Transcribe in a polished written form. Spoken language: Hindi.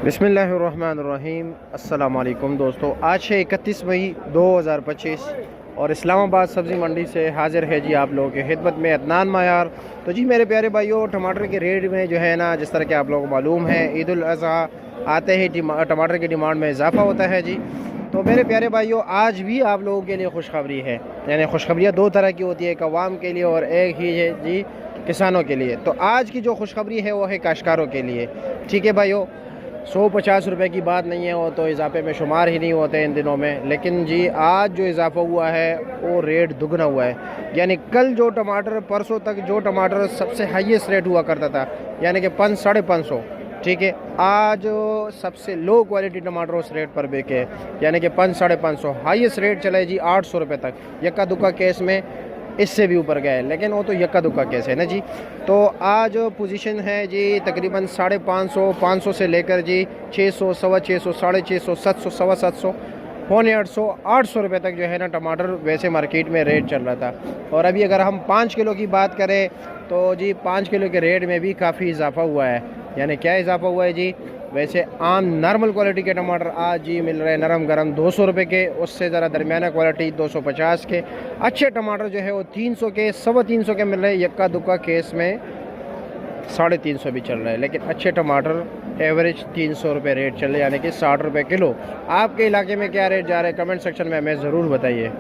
बिस्मिल्लाहिर्रहमानिर्रहीम। अस्सलाम वालेकुम दोस्तों, आज है 31 मई 2025 और इस्लामाबाद सब्ज़ी मंडी से हाज़िर है जी आप लोगों की खिदमत में अदनान मायार। तो जी मेरे प्यारे भाइयों, टमाटर के रेट में जो है ना, जिस तरह के आप लोगों को मालूम है, ईद उल अज़हा आते ही टमाटर की डिमांड में इजाफ़ा होता है जी। तो मेरे प्यारे भाइयों, आज भी आप लोगों के लिए खुशखबरी है। यानी खुशखबरियाँ दो तरह की होती है, एक अवाम के लिए और एक ही है जी किसानों के लिए। तो आज की जो खुशखबरी है वो है काश्तकारों के लिए। ठीक है भाइयों, 150 रुपये की बात नहीं है, वो तो इजाफे में शुमार ही नहीं होते इन दिनों में। लेकिन जी आज जो इजाफा हुआ है वो रेट दुगना हुआ है। यानी कल जो टमाटर, परसों तक जो टमाटर सबसे हाईएस्ट रेट हुआ करता था, यानी कि 500 साढ़े 500, ठीक है, आज सबसे लो क्वालिटी टमाटर उस रेट पर बिके, यानी कि 500 साढ़े 500। हाईएस्ट रेट चला है जी 800 रुपये तक। यक्का दुक्का केस में इससे भी ऊपर गए, लेकिन वो तो यक्का दुक्का केस है ना जी। तो आज पोजीशन है जी तकरीबन 550, 500 से लेकर जी 600, 625, 650, 700, 750, पौने 800, 800 रुपये तक जो है ना टमाटर वैसे मार्केट में रेट चल रहा था। और अभी अगर हम 5 किलो की बात करें तो जी 5 किलो के रेट में भी काफ़ी इजाफा हुआ है। यानी क्या इजाफा हुआ है जी, वैसे आम नॉर्मल क्वालिटी के टमाटर आज जी मिल रहे हैं नरम गरम 200 रुपये के, उससे ज़रा दरमियाना क्वालिटी 250 के। अच्छे टमाटर जो है वो 300 के, 350 के मिल रहे हैं। यक्का दुक्का केस में 350 भी चल रहा है, लेकिन अच्छे टमाटर एवरेज 300 रुपये रेट चल रहे हैं, यानी कि 60 रुपये किलो। आपके इलाके में क्या रेट जा रहे हैं, कमेंट सेक्शन में हमें ज़रूर बताइए।